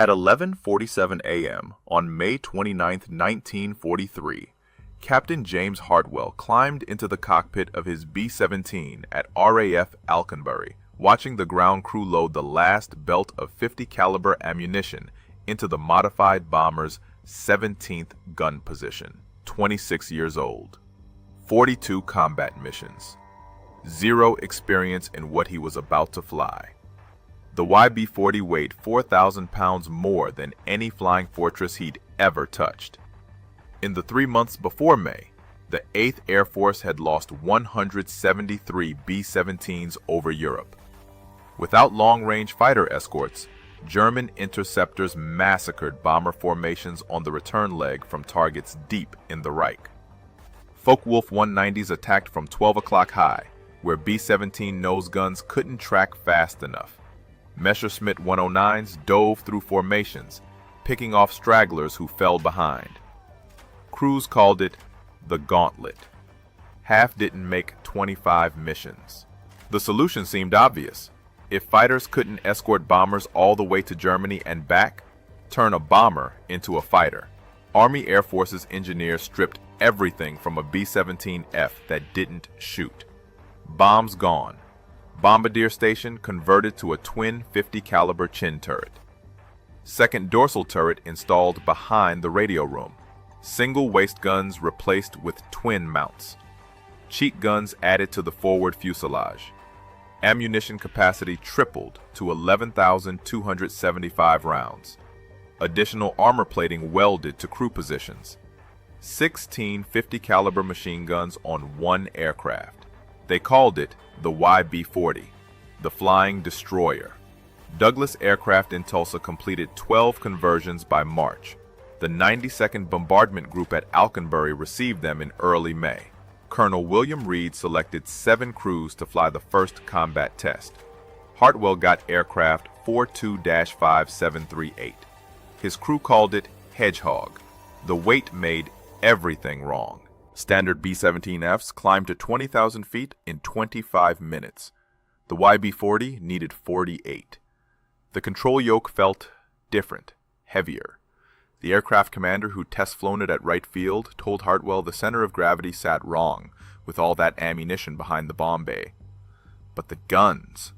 At 11:47 a.m. on May 29, 1943, Captain James Hartwell climbed into the cockpit of his B-17 at RAF Alconbury, watching the ground crew load the last belt of 50 caliber ammunition into the modified bomber's 17th gun position. 26 years old. 42 combat missions. 0 experience in what he was about to fly. The YB-40 weighed 4,000 pounds more than any flying fortress he'd ever touched. In the 3 months before May, the 8th Air Force had lost 173 B-17s over Europe. Without long-range fighter escorts, German interceptors massacred bomber formations on the return leg from targets deep in the Reich. Focke-Wulf 190s attacked from 12 o'clock high, where B-17 nose guns couldn't track fast enough. Messerschmitt 109s dove through formations, picking off stragglers who fell behind. Crews called it the Gauntlet. Half didn't make 25 missions. The solution seemed obvious. If fighters couldn't escort bombers all the way to Germany and back, turn a bomber into a fighter. Army Air Force's engineers stripped everything from a B-17F that didn't shoot. Bombs gone. Bombardier Station converted to a twin 50 caliber chin turret. Second dorsal turret installed behind the radio room. Single waist guns replaced with twin mounts. Cheek guns added to the forward fuselage. Ammunition capacity tripled to 11,275 rounds. Additional armor plating welded to crew positions. 16 50 caliber machine guns on one aircraft. They called it the YB-40, the Flying Destroyer. Douglas Aircraft in Tulsa completed 12 conversions by March. The 92nd Bombardment Group at Alconbury received them in early May. Colonel William Reed selected 7 crews to fly the first combat test. Hartwell got aircraft 42-5738. His crew called it Hedgehog. The weight made everything wrong. Standard B-17Fs climbed to 20,000 feet in 25 minutes. The YB-40 needed 48. The control yoke felt different, heavier. The aircraft commander who test-flown it at Wright Field told Hartwell the center of gravity sat wrong with all that ammunition behind the bomb bay. But the guns!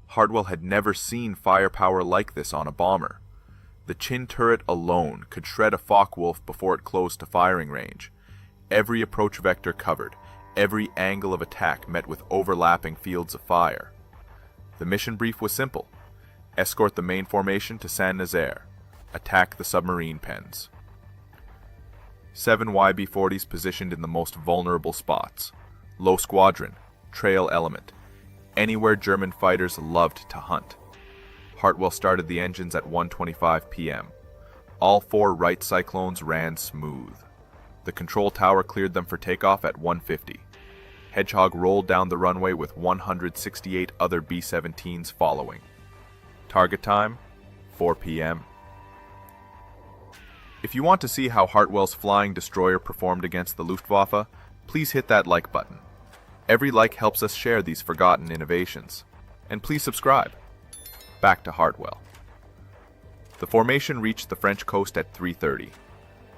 Hartwell had never seen firepower like this on a bomber. The chin turret alone could shred a Focke-Wulf before it closed to firing range. Every approach vector covered, every angle of attack met with overlapping fields of fire. The mission brief was simple. Escort the main formation to Saint-Nazaire. Attack the submarine pens. 7 YB-40s positioned in the most vulnerable spots. Low squadron, trail element, anywhere German fighters loved to hunt. Hartwell started the engines at 1:25 p.m. All 4 Wright Cyclones ran smooth. The control tower cleared them for takeoff at 1:50. Hedgehog rolled down the runway with 168 other B-17s following. Target time, 4 p.m. If you want to see how Hartwell's Flying Destroyer performed against the Luftwaffe, please hit that like button. Every like helps us share these forgotten innovations. And please subscribe. Back to Hartwell. The formation reached the French coast at 3:30.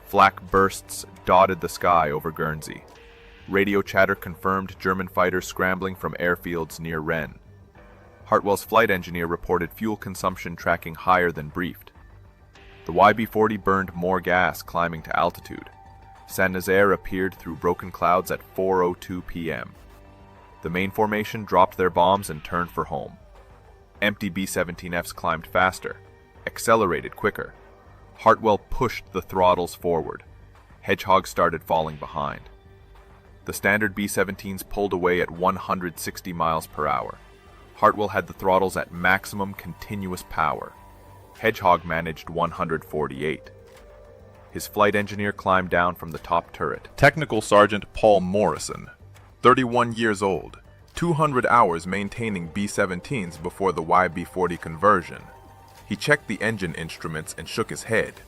Flak bursts dotted the sky over Guernsey. Radio chatter confirmed German fighters scrambling from airfields near Rennes. Hartwell's flight engineer reported fuel consumption tracking higher than briefed. The YB-40 burned more gas climbing to altitude. Saint-Nazaire appeared through broken clouds at 4:02 p.m. The main formation dropped their bombs and turned for home. Empty B-17Fs climbed faster, accelerated quicker. Hartwell pushed the throttles forward. Hedgehog started falling behind. The standard B-17s pulled away at 160 miles per hour. Hartwell had the throttles at maximum continuous power. Hedgehog managed 148. His flight engineer climbed down from the top turret. Technical Sergeant Paul Morrison, 31 years old, 200 hours maintaining B-17s before the YB-40 conversion. He checked the engine instruments and shook his head.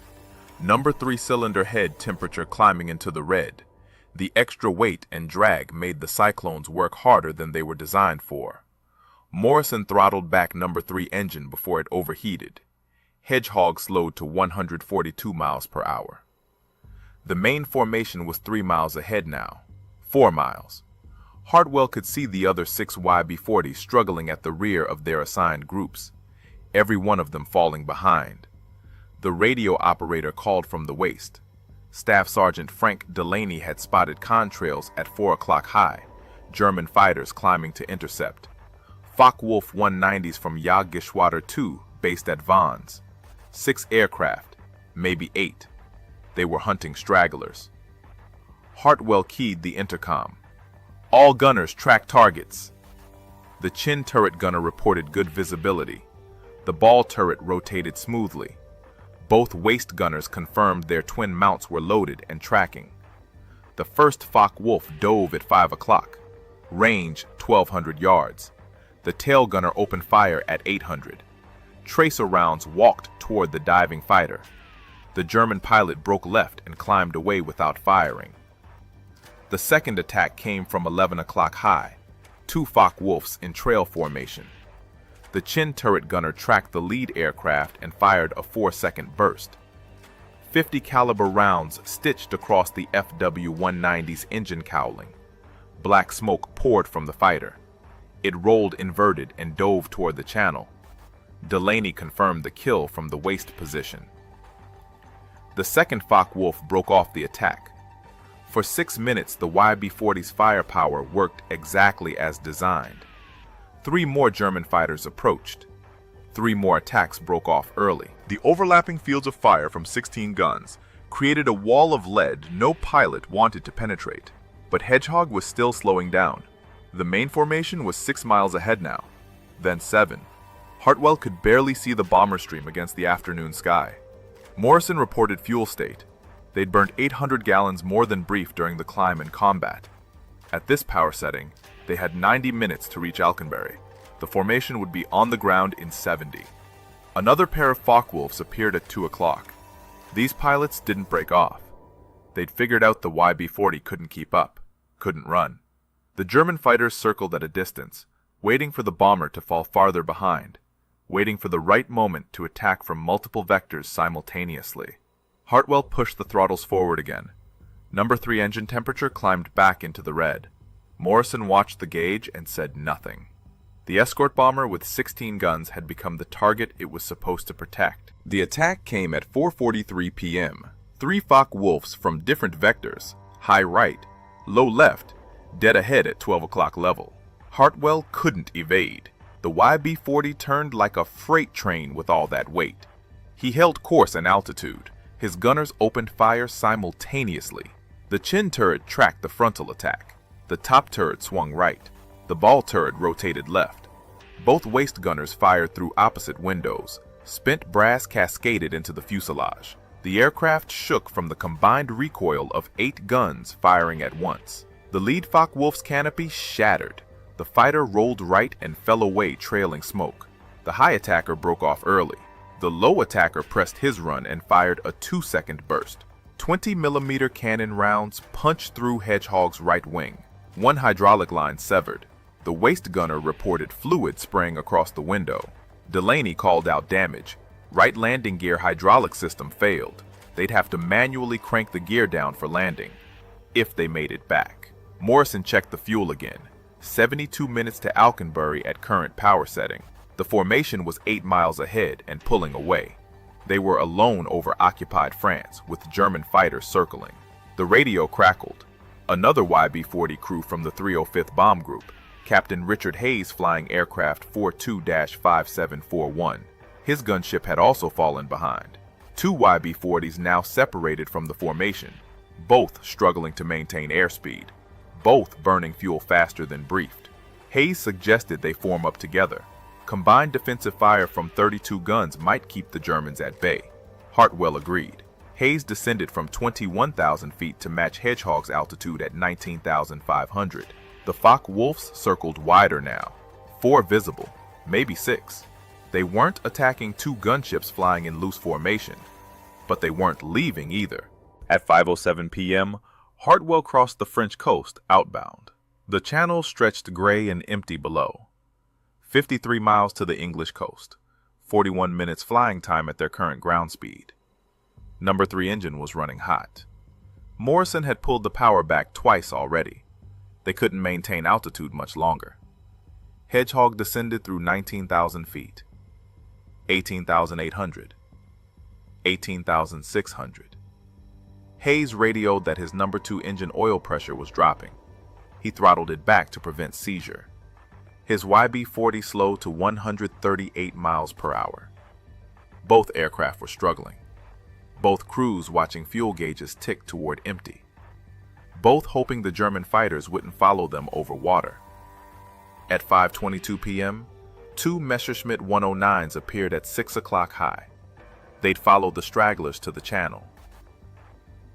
Number 3 cylinder head temperature climbing into the red. The extra weight and drag made the Cyclones work harder than they were designed for. Morrison throttled back number 3 engine before it overheated. Hedgehog slowed to 142 miles per hour. The main formation was 3 miles ahead now. 4 miles. Hartwell could see the other 6 YB-40s struggling at the rear of their assigned groups, every one of them falling behind. The radio operator called from the waist. Staff Sergeant Frank Delaney had spotted contrails at 4 o'clock high, German fighters climbing to intercept. Focke-Wulf 190s from Jagdgeschwader 2 based at Vannes. 6 aircraft, maybe 8. They were hunting stragglers. Hartwell keyed the intercom. All gunners track targets. The chin turret gunner reported good visibility. The ball turret rotated smoothly. Both waist gunners confirmed their twin mounts were loaded and tracking. The first Focke-Wulf dove at 5 o'clock. Range 1,200 yards. The tail gunner opened fire at 800. Tracer rounds walked toward the diving fighter. The German pilot broke left and climbed away without firing. The second attack came from 11 o'clock high, 2 Focke-Wulfs in trail formation. The chin turret gunner tracked the lead aircraft and fired a 4-second burst. 50 caliber rounds stitched across the FW-190's engine cowling. Black smoke poured from the fighter. It rolled inverted and dove toward the channel. Delaney confirmed the kill from the waist position. The second Focke-Wulf broke off the attack. For 6 minutes, the YB-40's firepower worked exactly as designed. 3 more German fighters approached. 3 more attacks broke off early. The overlapping fields of fire from 16 guns created a wall of lead no pilot wanted to penetrate. But Hedgehog was still slowing down. The main formation was 6 miles ahead now, then 7. Hartwell could barely see the bomber stream against the afternoon sky. Morrison reported fuel state. They'd burned 800 gallons more than briefed during the climb and combat. At this power setting, they had 90 minutes to reach Alconbury. The formation would be on the ground in 70. Another pair of Focke-Wulfs appeared at 2 o'clock. These pilots didn't break off. They'd figured out the YB-40 couldn't keep up, couldn't run. The German fighters circled at a distance, waiting for the bomber to fall farther behind, waiting for the right moment to attack from multiple vectors simultaneously. Hartwell pushed the throttles forward again. Number 3 engine temperature climbed back into the red. Morrison watched the gauge and said nothing. The escort bomber with 16 guns had become the target it was supposed to protect. The attack came at 4:43 p.m. 3 Focke-Wulfs from different vectors, high right, low left, dead ahead at 12 o'clock level. Hartwell couldn't evade. The YB-40 turned like a freight train with all that weight. He held course and altitude. His gunners opened fire simultaneously. The chin turret tracked the frontal attack. The top turret swung right. The ball turret rotated left. Both waist gunners fired through opposite windows. Spent brass cascaded into the fuselage. The aircraft shook from the combined recoil of 8 guns firing at once. The lead Focke-Wulf's canopy shattered. The fighter rolled right and fell away trailing smoke. The high attacker broke off early. The low attacker pressed his run and fired a 2-second burst. 20mm cannon rounds punched through Hedgehog's right wing. 1 hydraulic line severed. The waist gunner reported fluid spraying across the window. Delaney called out damage. Right landing gear hydraulic system failed. They'd have to manually crank the gear down for landing, if they made it back. Morrison checked the fuel again. 72 minutes to Alconbury at current power setting. The formation was 8 miles ahead and pulling away. They were alone over occupied France, with German fighters circling. The radio crackled. Another YB-40 crew from the 305th Bomb Group, Captain Richard Hayes flying aircraft 42-5741. His gunship had also fallen behind. 2 YB-40s now separated from the formation, both struggling to maintain airspeed, both burning fuel faster than briefed. Hayes suggested they form up together. Combined defensive fire from 32 guns might keep the Germans at bay. Hartwell agreed. Hayes descended from 21,000 feet to match Hedgehog's altitude at 19,500. The Focke-Wulfs circled wider now. 4 visible, maybe 6. They weren't attacking 2 gunships flying in loose formation, but they weren't leaving either. At 5:07 p.m., Hartwell crossed the French coast outbound. The channel stretched gray and empty below. 53 miles to the English coast, 41 minutes flying time at their current ground speed. Number 3 engine was running hot. Morrison had pulled the power back twice already. They couldn't maintain altitude much longer. Hedgehog descended through 19,000 feet, 18,800, 18,600. Hayes radioed that his number 2 engine oil pressure was dropping. He throttled it back to prevent seizure. His YB-40 slowed to 138 miles per hour. Both aircraft were struggling. Both crews watching fuel gauges tick toward empty. Both hoping the German fighters wouldn't follow them over water. At 5:22 p.m., 2 Messerschmitt 109s appeared at 6 o'clock high. They'd followed the stragglers to the channel.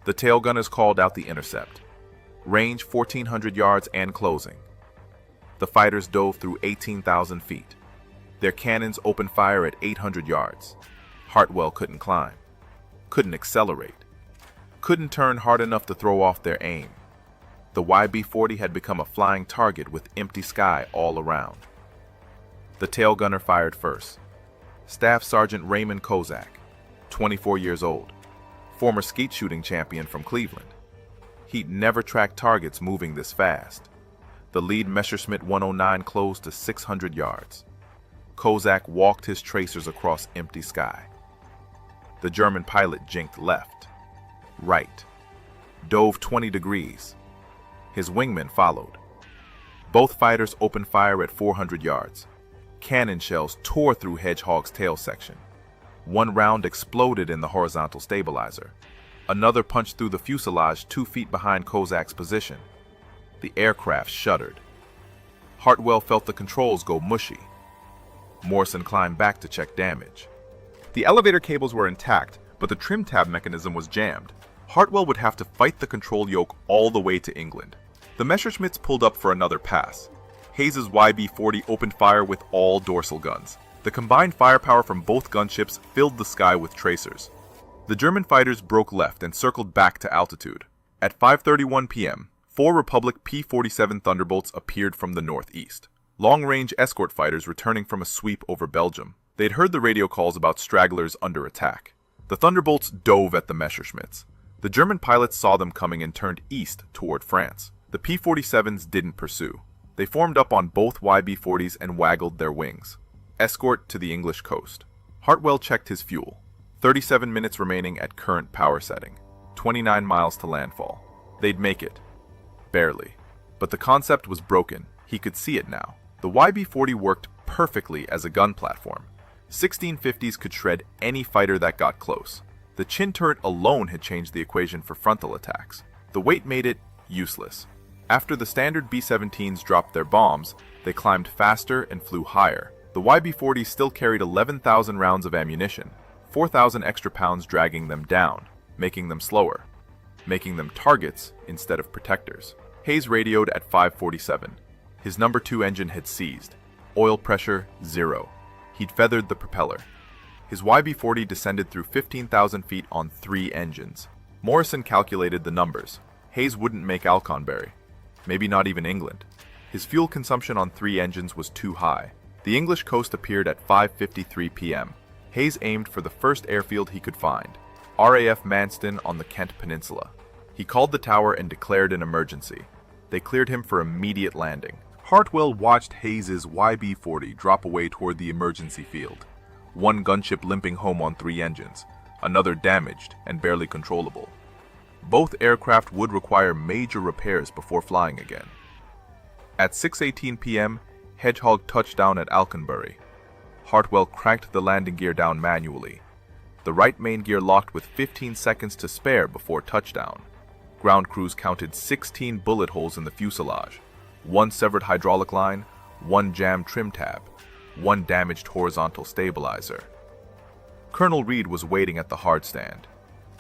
The tail gunners called out the intercept. Range 1,400 yards and closing. The fighters dove through 18,000 feet. Their cannons opened fire at 800 yards. Hartwell couldn't climb, couldn't accelerate, couldn't turn hard enough to throw off their aim. The YB-40 had become a flying target with empty sky all around. The tail gunner fired first. Staff Sergeant Raymond Kozak, 24 years old, former skeet shooting champion from Cleveland. He'd never tracked targets moving this fast. The lead Messerschmitt 109 closed to 600 yards. Kozak walked his tracers across empty sky. The German pilot jinked left, right, dove 20 degrees. His wingmen followed. Both fighters opened fire at 400 yards. Cannon shells tore through Hedgehog's tail section. One round exploded in the horizontal stabilizer. Another punched through the fuselage 2 feet behind Kozak's position. The aircraft shuddered. Hartwell felt the controls go mushy. Morrison climbed back to check damage. The elevator cables were intact, but the trim tab mechanism was jammed. Hartwell would have to fight the control yoke all the way to England. The Messerschmitts pulled up for another pass. Hayes's YB-40 opened fire with all dorsal guns. The combined firepower from both gunships filled the sky with tracers. The German fighters broke left and circled back to altitude. At 5:31 p.m., 4 Republic P-47 Thunderbolts appeared from the northeast. Long-range escort fighters returning from a sweep over Belgium. They'd heard the radio calls about stragglers under attack. The Thunderbolts dove at the Messerschmitts. The German pilots saw them coming and turned east toward France. The P-47s didn't pursue. They formed up on both YB-40s and waggled their wings. Escort to the English coast. Hartwell checked his fuel. 37 minutes remaining at current power setting. 29 miles to landfall. They'd make it. Barely. But the concept was broken. He could see it now. The YB-40 worked perfectly as a gun platform. 1650s could shred any fighter that got close. The chin turret alone had changed the equation for frontal attacks. The weight made it useless. After the standard B-17s dropped their bombs, they climbed faster and flew higher. The YB-40 still carried 11,000 rounds of ammunition, 4,000 extra pounds dragging them down, making them slower, making them targets instead of protectors. Hayes radioed at 5:47. His number 2 engine had seized. Oil pressure, 0. He'd feathered the propeller. His YB-40 descended through 15,000 feet on 3 engines. Morrison calculated the numbers. Hayes wouldn't make Alconbury. Maybe not even England. His fuel consumption on 3 engines was too high. The English coast appeared at 5:53 p.m. Hayes aimed for the first airfield he could find, RAF Manston on the Kent Peninsula. He called the tower and declared an emergency. They cleared him for immediate landing. Hartwell watched Hayes's YB-40 drop away toward the emergency field. One gunship limping home on 3 engines, another damaged and barely controllable. Both aircraft would require major repairs before flying again. At 6:18 p.m., Hedgehog touched down at Alconbury. Hartwell cranked the landing gear down manually. The right main gear locked with 15 seconds to spare before touchdown. Ground crews counted 16 bullet holes in the fuselage, 1 severed hydraulic line, 1 jammed trim tab, 1 damaged horizontal stabilizer. Colonel Reed was waiting at the hard stand.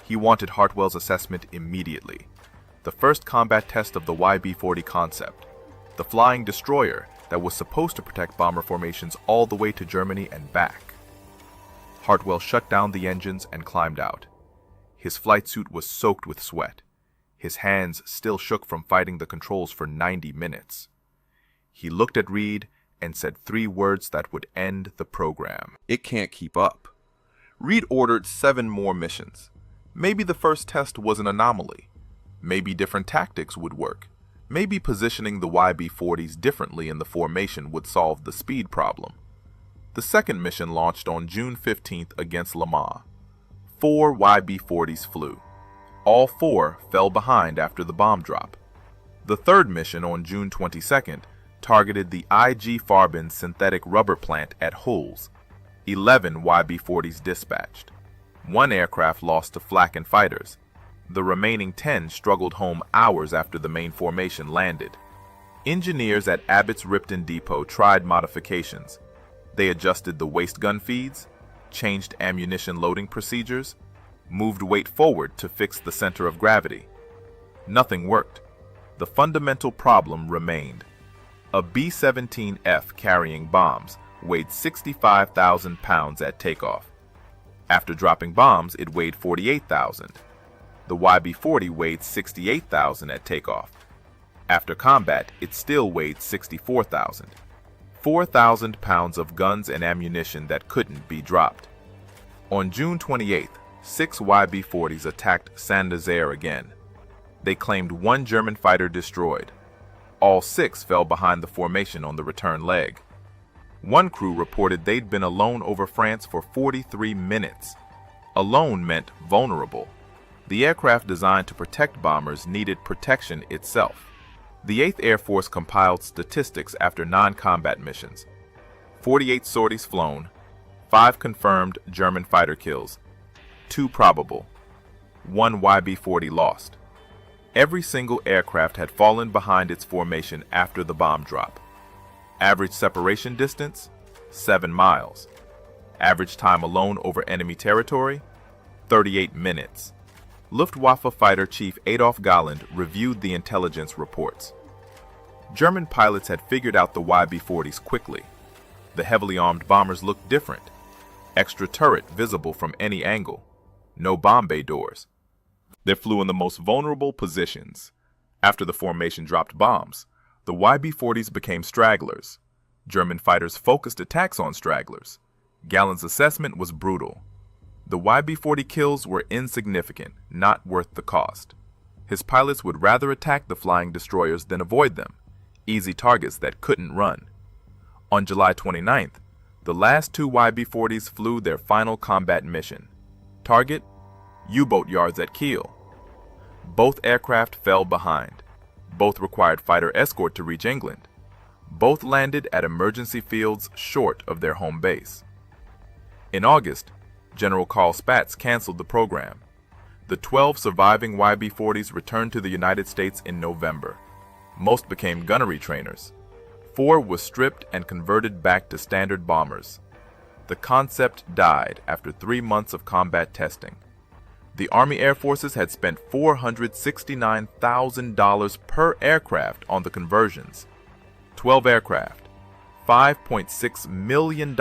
He wanted Hartwell's assessment immediately. The first combat test of the YB-40 concept. The flying destroyer that was supposed to protect bomber formations all the way to Germany and back. Hartwell shut down the engines and climbed out. His flight suit was soaked with sweat. His hands still shook from fighting the controls for 90 minutes. He looked at Reed and said 3 words that would end the program. It can't keep up. Reed ordered 7 more missions. Maybe the first test was an anomaly. Maybe different tactics would work. Maybe positioning the YB-40s differently in the formation would solve the speed problem. The second mission launched on June 15th against Le Mans. 4 YB-40s flew. All 4 fell behind after the bomb drop. The third mission on June 22nd targeted the IG Farben synthetic rubber plant at Hulls. 11 YB-40s dispatched. 1 aircraft lost to flak and fighters. The remaining 10 struggled home hours after the main formation landed. Engineers at Abbott's Ripton Depot tried modifications. They adjusted the waste gun feeds, changed ammunition loading procedures, moved weight forward to fix the center of gravity. Nothing worked. The fundamental problem remained. A B-17F carrying bombs weighed 65,000 pounds at takeoff. After dropping bombs, it weighed 48,000. The YB-40 weighed 68,000 at takeoff. After combat, it still weighed 64,000. 4,000 pounds of guns and ammunition that couldn't be dropped. On June 28th, 6 YB-40s attacked Saint-Nazaire again. They claimed 1 German fighter destroyed. All 6 fell behind the formation on the return leg. One crew reported they'd been alone over France for 43 minutes. Alone meant vulnerable. The aircraft designed to protect bombers needed protection itself. The 8th Air Force compiled statistics after non-combat missions. 48 sorties flown, 5 confirmed German fighter kills, 2 probable, 1 YB-40 lost. Every single aircraft had fallen behind its formation after the bomb drop. Average separation distance, 7 miles. Average time alone over enemy territory, 38 minutes. Luftwaffe Fighter Chief Adolf Galland reviewed the intelligence reports. German pilots had figured out the YB-40s quickly. The heavily armed bombers looked different. Extra turret visible from any angle. No bomb bay doors. They flew in the most vulnerable positions. After the formation dropped bombs, the YB-40s became stragglers. German fighters focused attacks on stragglers. Galland's assessment was brutal. The YB-40 kills were insignificant, not worth the cost. His pilots would rather attack the flying destroyers than avoid them, easy targets that couldn't run. On July 29th, the last 2 YB-40s flew their final combat mission. Target: U-boat yards at Kiel. Both aircraft fell behind. Both required fighter escort to reach England. Both landed at emergency fields short of their home base. In August, General Carl Spaatz canceled the program. The 12 surviving YB-40s returned to the United States in November. Most became gunnery trainers. 4 were stripped and converted back to standard bombers. The concept died after 3 months of combat testing. The Army Air Forces had spent $469,000 per aircraft on the conversions. 12 aircraft, $5.6 million,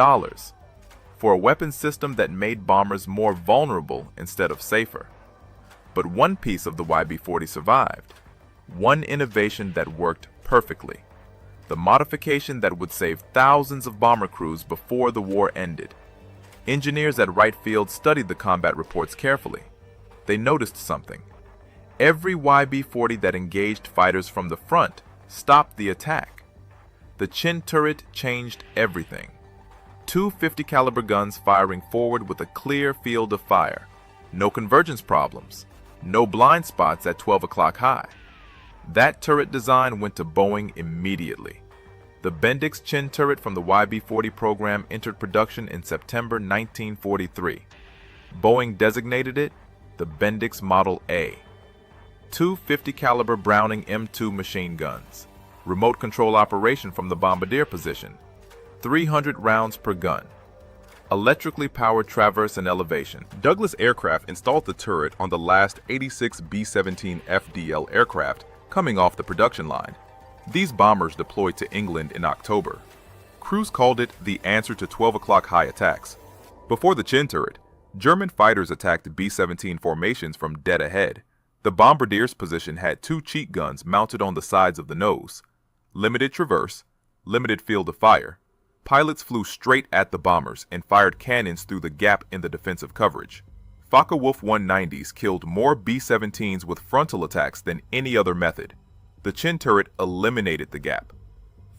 for a weapon system that made bombers more vulnerable instead of safer. But one piece of the YB-40 survived. One innovation that worked perfectly. The modification that would save thousands of bomber crews before the war ended. Engineers at Wright Field studied the combat reports carefully. They noticed something. Every YB-40 that engaged fighters from the front stopped the attack. The chin turret changed everything. 2 50 caliber guns firing forward with a clear field of fire. No convergence problems. No blind spots at 12 o'clock high. That turret design went to Boeing immediately. The Bendix chin turret from the YB-40 program entered production in September 1943. Boeing designated it the Bendix Model A. 2 50 caliber Browning M2 machine guns. Remote control operation from the bombardier position. 300 rounds per gun. Electrically powered traverse and elevation. Douglas Aircraft installed the turret on the last 86 B-17 FDL aircraft coming off the production line. These bombers deployed to England in October. Crews called it the answer to 12 o'clock high attacks. Before the chin turret, German fighters attacked B-17 formations from dead ahead. The bombardier's position had 2 cheek guns mounted on the sides of the nose. Limited traverse, limited field of fire. Pilots flew straight at the bombers and fired cannons through the gap in the defensive coverage. Focke-Wulf 190s killed more B-17s with frontal attacks than any other method. The chin turret eliminated the gap.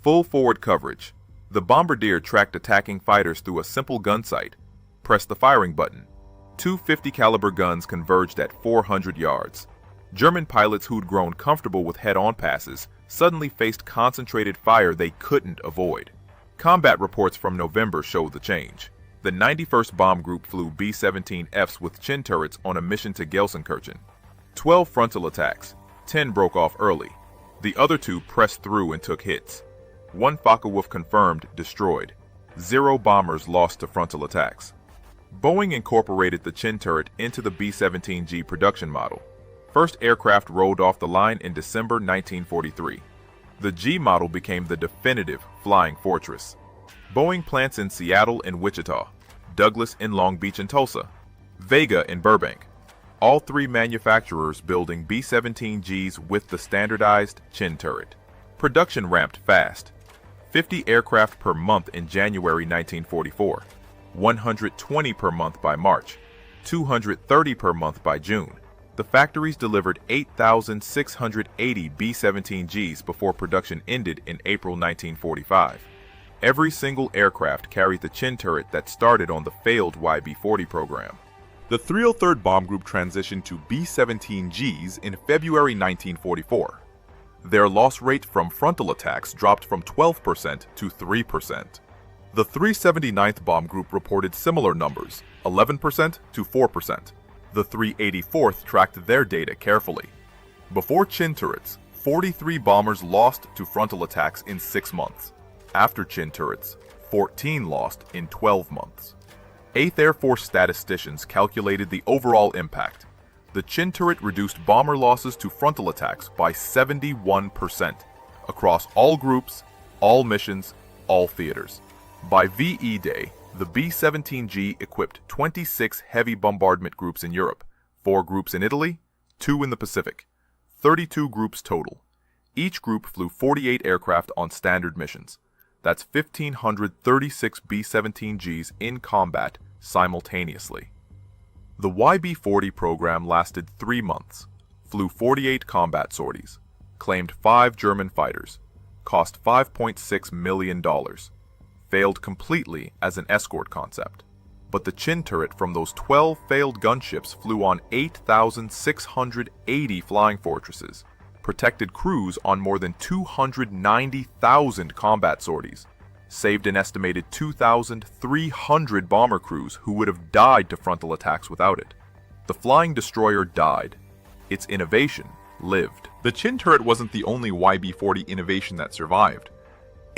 Full forward coverage. The bombardier tracked attacking fighters through a simple gun sight. Press the firing button. Two 50 caliber guns converged at 400 yards. German pilots who'd grown comfortable with head-on passes suddenly faced concentrated fire they couldn't avoid. Combat reports from November showed the change. The 91st Bomb Group flew B-17Fs with chin turrets on a mission to Gelsenkirchen. 12 frontal attacks. 10 broke off early. The other 2 pressed through and took hits. 1 Focke-Wulf confirmed destroyed. 0 bombers lost to frontal attacks. Boeing incorporated the chin turret into the B-17G production model. First aircraft rolled off the line in December 1943. The G model became the definitive flying fortress. Boeing plants in Seattle and Wichita, Douglas in Long Beach and Tulsa, Vega in Burbank. All 3 manufacturers building B-17Gs with the standardized chin turret. Production ramped fast. 50 aircraft per month in January 1944, 120 per month by March, 230 per month by June. The factories delivered 8,680 B-17Gs before production ended in April 1945. Every single aircraft carried the chin turret that started on the failed YB-40 program. The 303rd Bomb Group transitioned to B-17Gs in February 1944. Their loss rate from frontal attacks dropped from 12% to 3%. The 379th Bomb Group reported similar numbers, 11% to 4%. The 384th tracked their data carefully. Before chin turrets, 43 bombers lost to frontal attacks in 6 months. After chin turrets, 14 lost in 12 months. 8th Air Force statisticians calculated the overall impact. The chin turret reduced bomber losses to frontal attacks by 71% across all groups, all missions, all theaters. By VE Day, the B-17G equipped 26 heavy bombardment groups in Europe, 4 groups in Italy, 2 in the Pacific, 32 groups total. Each group flew 48 aircraft on standard missions. That's 1,536 B-17Gs in combat simultaneously. The YB-40 program lasted 3 months, flew 48 combat sorties, claimed 5 German fighters, cost $5.6 million, failed completely as an escort concept. But the chin turret from those 12 failed gunships flew on 8,680 flying fortresses, protected crews on more than 290,000 combat sorties, saved an estimated 2,300 bomber crews who would have died to frontal attacks without it. The flying destroyer died. Its innovation lived. The chin turret wasn't the only YB-40 innovation that survived.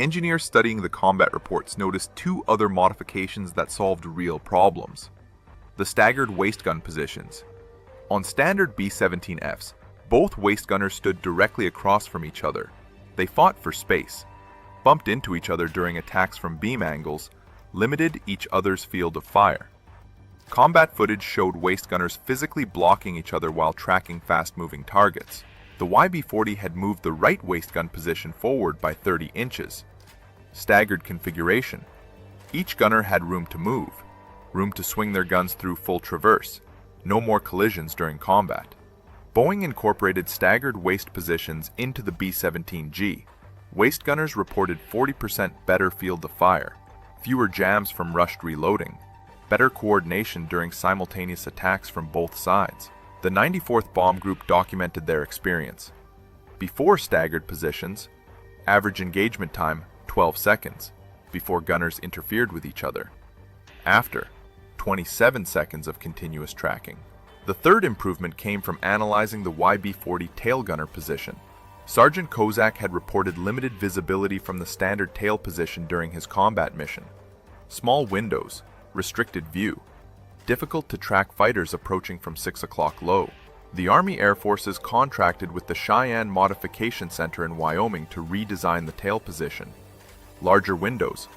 Engineers studying the combat reports noticed 2 other modifications that solved real problems. The staggered waist gun positions. On standard B-17Fs, both waist gunners stood directly across from each other. They fought for space, bumped into each other during attacks from beam angles, limited each other's field of fire. Combat footage showed waist gunners physically blocking each other while tracking fast-moving targets. The YB-40 had moved the right waist gun position forward by 30 inches. Staggered configuration. Each gunner had room to move, room to swing their guns through full traverse, no more collisions during combat. Boeing incorporated staggered waist positions into the B-17G. Waist gunners reported 40% better field of fire, fewer jams from rushed reloading, better coordination during simultaneous attacks from both sides. The 94th Bomb Group documented their experience. Before staggered positions, average engagement time 12 seconds, before gunners interfered with each other. After, 27 seconds of continuous tracking. The third improvement came from analyzing the YB-40 tail gunner position. Sergeant Kozak had reported limited visibility from the standard tail position during his combat mission. Small windows, restricted view, difficult to track fighters approaching from 6 o'clock low. The Army Air Forces contracted with the Cheyenne Modification Center in Wyoming to redesign the tail position. Larger windows,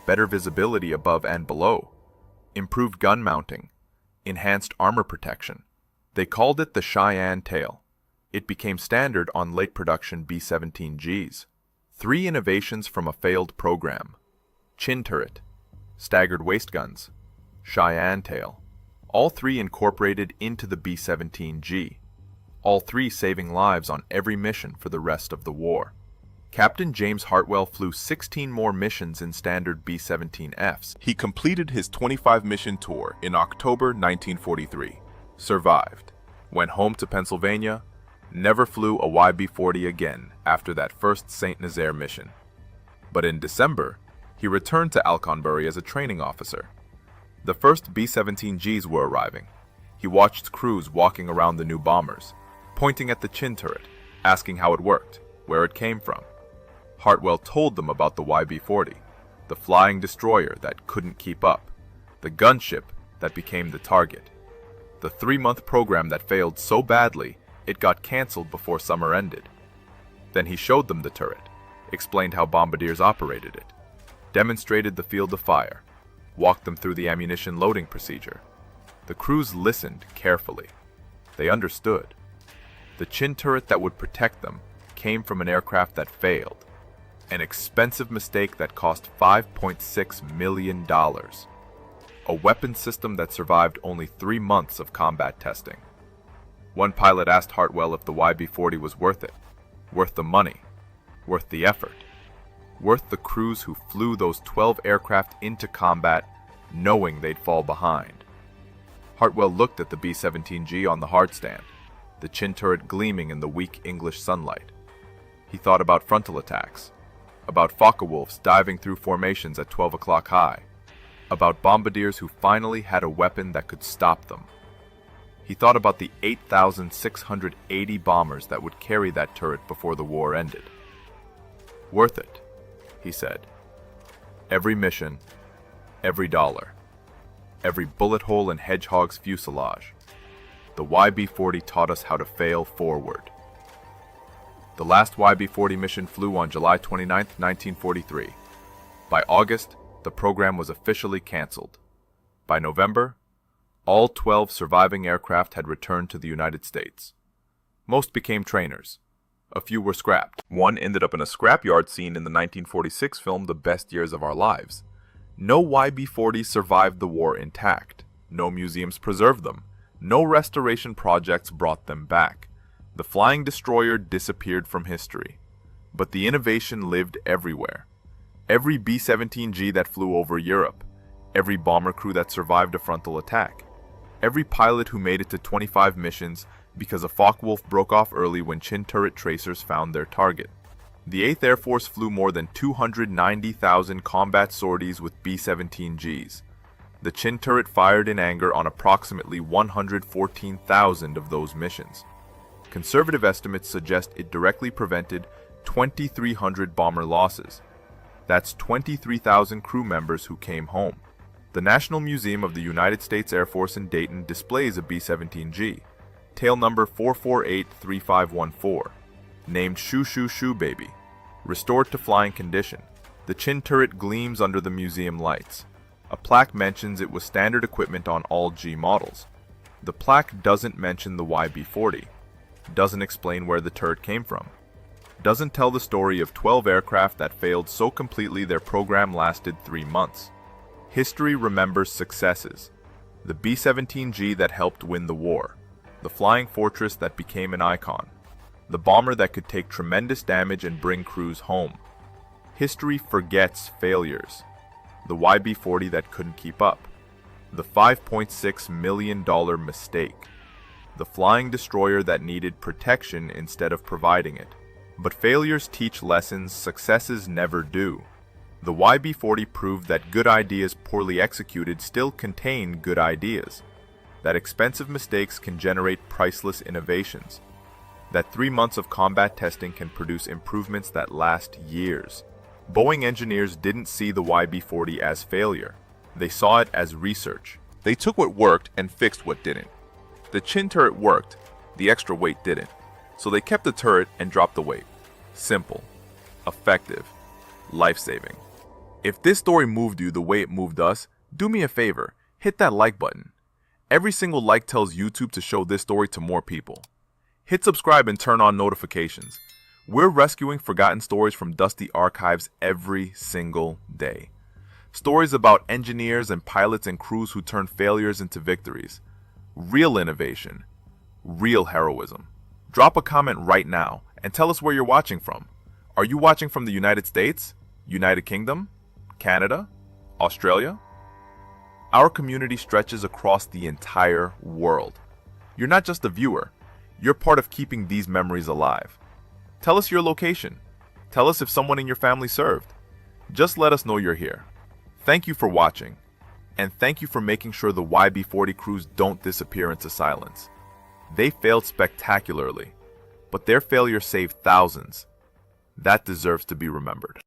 better visibility above and below, improved gun mounting, enhanced armor protection. They called it the Cheyenne tail. It became standard on late production B-17Gs. 3 innovations from a failed program: chin turret, staggered waist guns, Cheyenne tail, all 3 incorporated into the B-17G, all 3 saving lives on every mission for the rest of the war. Captain James Hartwell flew 16 more missions in standard B-17Fs. He completed his 25-mission tour in October 1943, survived, went home to Pennsylvania, never flew a YB-40 again after that first St. Nazaire mission. But in December, he returned to Alconbury as a training officer. The first B-17Gs were arriving. He watched crews walking around the new bombers, pointing at the chin turret, asking how it worked, where it came from. Hartwell told them about the YB-40, the flying destroyer that couldn't keep up, the gunship that became the target, the 3-month program that failed so badly it got cancelled before summer ended. Then he showed them the turret, explained how bombardiers operated it, demonstrated the field of fire, walked them through the ammunition loading procedure. The crews listened carefully. They understood. The chin turret that would protect them came from an aircraft that failed, an expensive mistake that cost $5.6 million, a weapon system that survived only 3 months of combat testing. One pilot asked Hartwell if the YB-40 was worth it, worth the money, worth the effort, worth the crews who flew those 12 aircraft into combat knowing they'd fall behind. Hartwell looked at the B-17G on the hardstand, the chin turret gleaming in the weak English sunlight. He thought about frontal attacks, about Focke-Wulfs diving through formations at 12 o'clock high, about bombardiers who finally had a weapon that could stop them. He thought about the 8,680 bombers that would carry that turret before the war ended. Worth it, he said. Every mission, every dollar, every bullet hole in Hedgehog's fuselage. The YB-40 taught us how to fail forward. The last YB-40 mission flew on July 29, 1943. By August, the program was officially canceled. By November, all 12 surviving aircraft had returned to the United States. Most became trainers. A few were scrapped. One ended up in a scrapyard scene in the 1946 film The Best Years of Our Lives. No YB-40s survived the war intact. No museums preserved them. No restoration projects brought them back. The flying destroyer disappeared from history. But the innovation lived everywhere. Every B-17G that flew over Europe, every bomber crew that survived a frontal attack, every pilot who made it to 25 missions because a Focke-Wulf broke off early when chin turret tracers found their target. The 8th Air Force flew more than 290,000 combat sorties with B-17Gs. The chin turret fired in anger on approximately 114,000 of those missions. Conservative estimates suggest it directly prevented 2,300 bomber losses. That's 23,000 crew members who came home. The National Museum of the United States Air Force in Dayton displays a B-17G, tail number 4483514, named Shoo Shoo Shoo Baby. Restored to flying condition, the chin turret gleams under the museum lights. A plaque mentions it was standard equipment on all G models. The plaque doesn't mention the YB-40, doesn't explain where the turret came from, doesn't tell the story of 12 aircraft that failed so completely their program lasted 3 months. History remembers successes. The B-17G that helped win the war, the flying fortress that became an icon, the bomber that could take tremendous damage and bring crews home. History forgets failures. The YB-40 that couldn't keep up, the $5.6 million mistake, the flying destroyer that needed protection instead of providing it. But failures teach lessons successes never do. The YB-40 proved that good ideas poorly executed still contain good ideas, that expensive mistakes can generate priceless innovations, that 3 months of combat testing can produce improvements that last years. Boeing engineers didn't see the YB-40 as failure. They saw it as research. They took what worked and fixed what didn't. The chin turret worked, the extra weight didn't. So they kept the turret and dropped the weight. Simple, effective, life-saving. If this story moved you the way it moved us, do me a favor, hit that like button. Every single like tells YouTube to show this story to more people. Hit subscribe and turn on notifications. We're rescuing forgotten stories from dusty archives every single day. Stories about engineers and pilots and crews who turned failures into victories. Real innovation. Real heroism. Drop a comment right now and tell us where you're watching from. Are you watching from the United States, United Kingdom, Canada, Australia? Our community stretches across the entire world. You're not just a viewer, you're part of keeping these memories alive. Tell us your location. Tell us if someone in your family served. Just let us know you're here. Thank you for watching, and thank you for making sure the YB-40 crews don't disappear into silence. They failed spectacularly, but their failure saved thousands. That deserves to be remembered.